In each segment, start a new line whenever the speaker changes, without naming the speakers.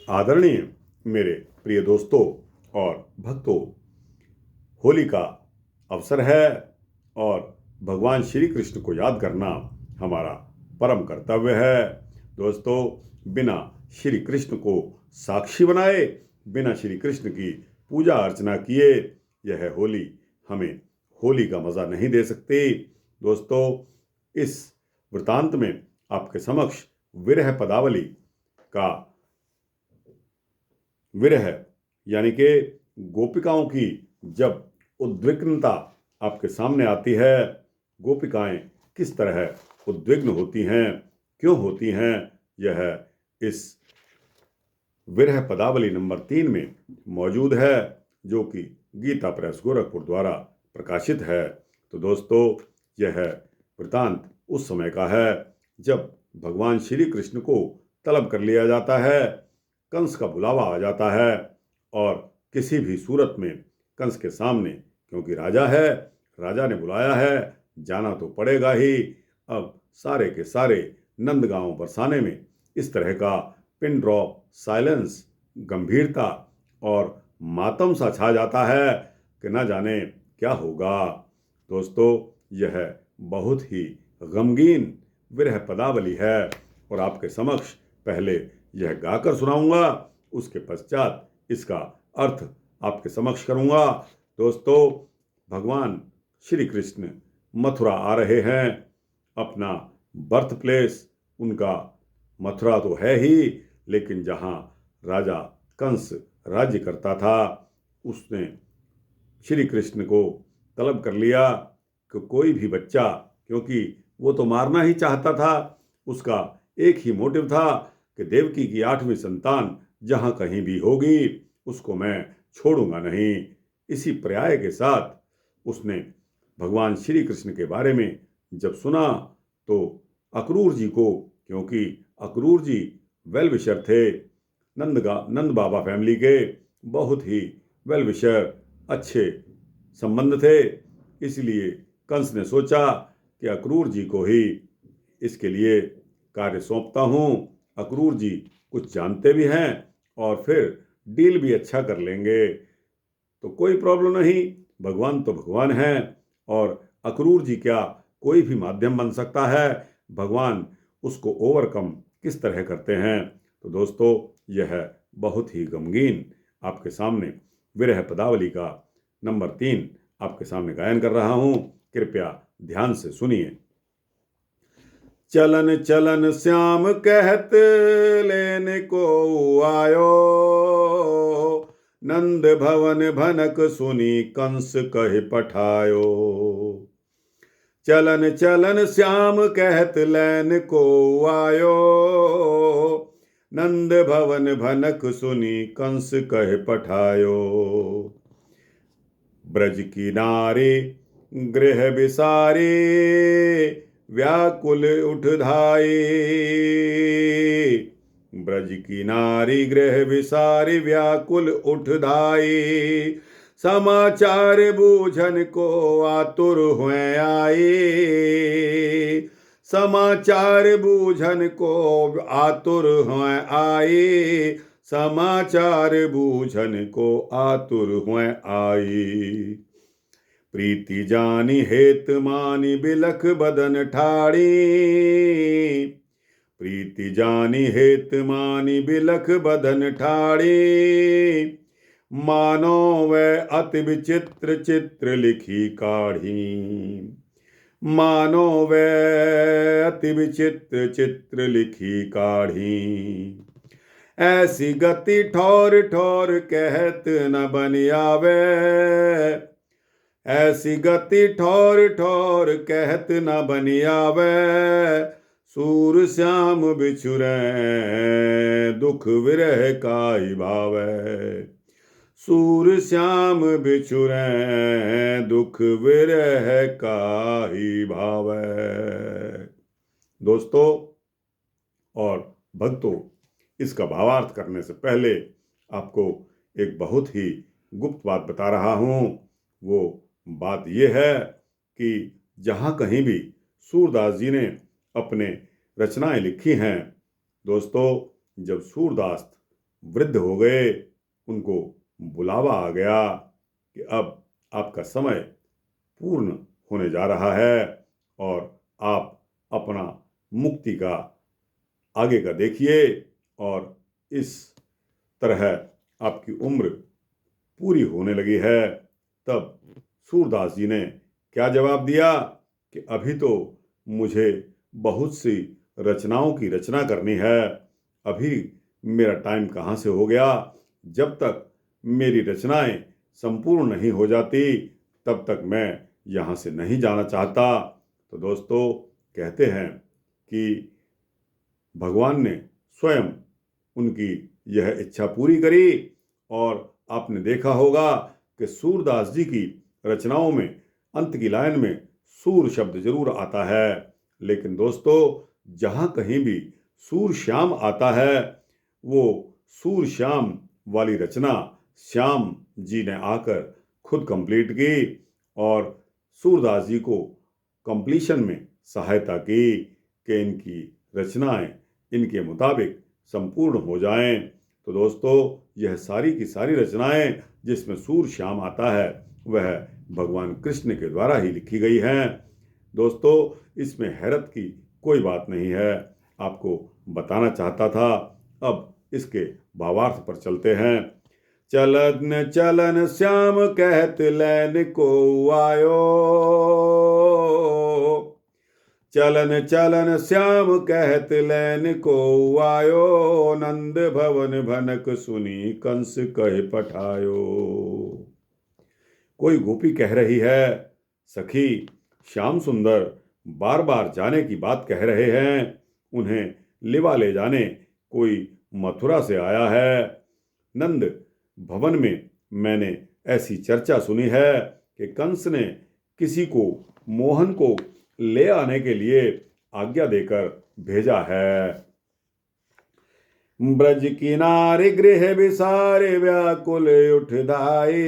आदरणीय मेरे प्रिय दोस्तों और भक्तों, होली का अवसर है और भगवान श्री कृष्ण को याद करना हमारा परम कर्तव्य है। दोस्तों, बिना श्री कृष्ण को साक्षी बनाए, बिना श्री कृष्ण की पूजा अर्चना किए यह होली हमें होली का मज़ा नहीं दे सकती। दोस्तों, इस वृतांत में आपके समक्ष विरह पदावली का विरह यानी कि गोपिकाओं की जब उद्विग्नता आपके सामने आती है, गोपिकाएं किस तरह उद्विग्न होती हैं, क्यों होती हैं, यह इस विरह पदावली नंबर 3 में मौजूद है, जो कि गीता प्रेस गोरखपुर द्वारा प्रकाशित है। तो दोस्तों, यह वृतांत उस समय का है जब भगवान श्री कृष्ण को तलब कर लिया जाता है, कंस का बुलावा आ जाता है और किसी भी सूरत में कंस के सामने, क्योंकि राजा है, राजा ने बुलाया है, जाना तो पड़ेगा ही। अब सारे के सारे नंदगांव बरसाने में इस तरह का पिन ड्रॉप साइलेंस, गंभीरता और मातम सा छा जाता है कि न जाने क्या होगा। दोस्तों, यह बहुत ही गमगीन विरह पदावली है और आपके समक्ष पहले यह गाकर सुनाऊंगा, उसके पश्चात इसका अर्थ आपके समक्ष करूंगा। दोस्तों, भगवान श्री कृष्ण मथुरा आ रहे हैं। अपना बर्थ प्लेस उनका मथुरा तो है ही, लेकिन जहां राजा कंस राज्य करता था, उसने श्री कृष्ण को तलब कर लिया कि कोई भी बच्चा, क्योंकि वो तो मारना ही चाहता था, उसका एक ही मोटिव था कि देवकी की 8वीं संतान जहां कहीं भी होगी उसको मैं छोड़ूंगा नहीं। इसी पर्याय के साथ उसने भगवान श्री कृष्ण के बारे में जब सुना तो अक्रूर जी को, क्योंकि अक्रूर जी वेल विशर थे, नंद बाबा फैमिली के बहुत ही वेल विशर अच्छे संबंध थे, इसलिए कंस ने सोचा कि अक्रूर जी को ही इसके लिए कार्य सौंपता हूँ। अक्रूर जी कुछ जानते भी हैं और फिर डील भी अच्छा कर लेंगे, तो कोई प्रॉब्लम नहीं। भगवान तो भगवान हैं और अक्रूर जी क्या कोई भी माध्यम बन सकता है, भगवान उसको ओवरकम किस तरह करते हैं। तो दोस्तों, यह बहुत ही गमगीन आपके सामने विरह पदावली का नंबर 3 आपके सामने गायन कर रहा हूँ। कृपया ध्यान से सुनिए। चलन चलन श्याम कहत लेने को आयो, नंद भवन भनक सुनी कंस कहे पठायो। चलन चलन श्याम कहत लेन को आयो, नंद भवन भनक सुनी कंस कहे पठायो। ब्रज की नारी गृह बिसारी, व्याकुल उठ धाई। ब्रज की नारी गृह विसारी, व्याकुल उठ धाई। समाचार बूझन को आतुर हुए आई, समाचार बूझन को आतुर हुए आई। समाचार बूझन को आतुर हुए आई। प्रीति जानी हेत मानी बिलख बदन ठाड़ी, प्रीति जानी हेत मानी बिलख बदन ठाड़ी। मानो वह अति विचित्र चित्र लिखी काढ़ी, मानो वह अति विचित्र चित्र लिखी काढ़ी। ऐसी गति ठौर ठौर कहत न बन आवे, ऐसी गति ठौर ठौर कहत न बन आवे। सूर श्याम बिछुरे दुख विरह काई भावे, सूर श्याम बिछुरे दुख विरह काई भावे। दोस्तों और भक्तों, इसका भावार्थ करने से पहले आपको एक बहुत ही गुप्त बात बता रहा हूँ। वो बात यह है कि जहाँ कहीं भी सूरदास जी ने अपने रचनाएं लिखी हैं, दोस्तों, जब सूरदास वृद्ध हो गए, उनको बुलावा आ गया कि अब आपका समय पूर्ण होने जा रहा है और आप अपना मुक्ति का आगे का देखिए। और इस तरह आपकी उम्र पूरी होने लगी है। तब सूरदास जी ने क्या जवाब दिया कि अभी तो मुझे बहुत सी रचनाओं की रचना करनी है, अभी मेरा टाइम कहाँ से हो गया। जब तक मेरी रचनाएं संपूर्ण नहीं हो जाती तब तक मैं यहाँ से नहीं जाना चाहता। तो दोस्तों, कहते हैं कि भगवान ने स्वयं उनकी यह इच्छा पूरी करी और आपने देखा होगा कि सूरदास जी की रचनाओं में अंत की लाइन में सूर शब्द जरूर आता है, लेकिन दोस्तों जहाँ कहीं भी सूर श्याम आता है वो सूर श्याम वाली रचना श्याम जी ने आकर खुद कंप्लीट की और सूरदास जी को कंप्लीशन में सहायता की कि इनकी रचनाएं इनके मुताबिक संपूर्ण हो जाएं। तो दोस्तों, यह सारी की सारी रचनाएं जिसमें सूर श्याम आता है वह भगवान कृष्ण के द्वारा ही लिखी गई हैं। दोस्तों, इसमें हैरत की कोई बात नहीं है, आपको बताना चाहता था। अब इसके भावार्थ पर चलते हैं। चलन चलन श्याम कहत लैन को आयो, चलन चलन श्याम कहत लैन को आयो, नंद भवन भनक सुनी कंस कहे पठायो। कोई गोपी कह रही है, सखी श्याम सुंदर बार बार जाने की बात कह रहे हैं, उन्हें लिवा ले जाने कोई मथुरा से आया है। नंद भवन में मैंने ऐसी चर्चा सुनी है कि कंस ने किसी को मोहन को ले आने के लिए आज्ञा देकर भेजा है। ब्रज किनारे गृह विसारे व्याकुल उठ धाई,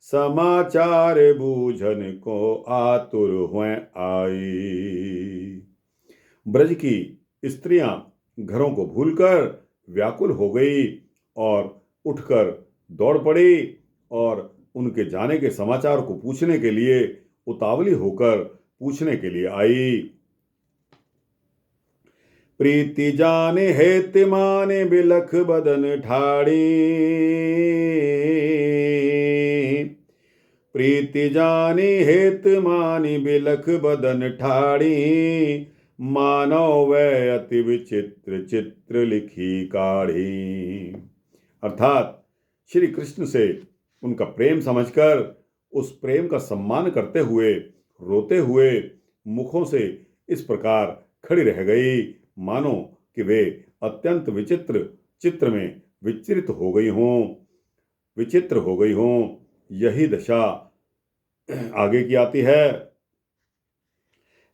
समाचार बूझन को आतुर हुए आई। ब्रज की स्त्रियां घरों को भूलकर व्याकुल हो गई और उठकर दौड़ पड़ी और उनके जाने के समाचार को पूछने के लिए उतावली होकर पूछने के लिए आई। प्रीति जाने हेत माने बिलख बदन ठाड़ी, प्रीति जानी हेत मानी बिलख बदन ठाड़ी, मानव वै अति विचित्र चित्र लिखी काढ़ी। अर्थात श्री कृष्ण से उनका प्रेम समझकर उस प्रेम का सम्मान करते हुए रोते हुए मुखों से इस प्रकार खड़ी रह गई, मानो कि वे अत्यंत विचित्र चित्र में विचित्र हो गई हों। यही दशा आगे की आती है।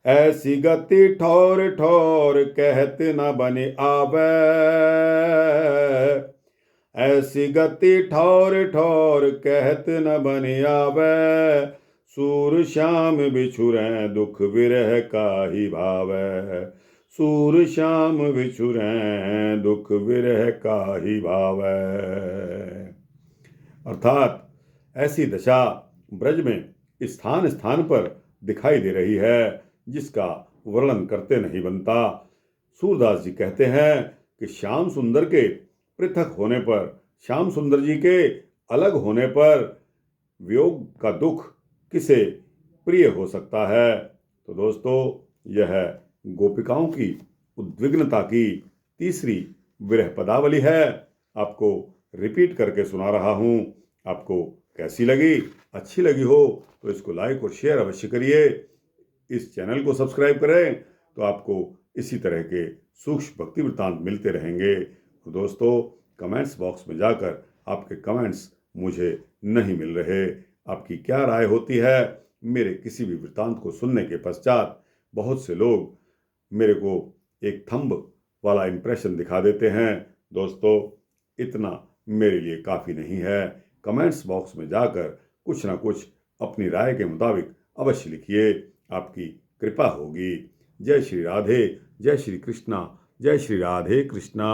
ऐसी गति ठौर ठौर कहत न बने आवे, ऐसी गति ठौर ठौर कहत न बने आवे, सूर श्याम बिछुरै दुख विरह काहि भावै, सूर श्याम बिछुरै दुख विरह काहि भावै। अर्थात ऐसी दशा ब्रज में स्थान स्थान पर दिखाई दे रही है जिसका वर्णन करते नहीं बनता। सूरदास जी कहते हैं कि श्याम सुंदर के पृथक होने पर, श्याम सुंदर जी के अलग होने पर वियोग का दुख किसे प्रिय हो सकता है। तो दोस्तों, यह गोपिकाओं की उद्विग्नता की तीसरी विरह पदावली है। आपको रिपीट करके सुना रहा हूँ। आपको कैसी लगी? अच्छी लगी हो तो इसको लाइक और शेयर अवश्य करिए। इस चैनल को सब्सक्राइब करें तो आपको इसी तरह के सूक्ष्म भक्ति वृत्तांत मिलते रहेंगे। तो दोस्तों, कमेंट्स बॉक्स में जाकर आपके कमेंट्स मुझे नहीं मिल रहे। आपकी क्या राय होती है? मेरे किसी भी वृत्तांत को सुनने के पश्चात बहुत से लोग मेरे को एक थंब वाला इंप्रेशन दिखा देते हैं। दोस्तों, इतना मेरे लिए काफ़ी नहीं है। कमेंट्स बॉक्स में जाकर कुछ ना कुछ अपनी राय के मुताबिक अवश्य लिखिए, आपकी कृपा होगी। जय श्री राधे, जय श्री कृष्णा, जय श्री राधे कृष्णा।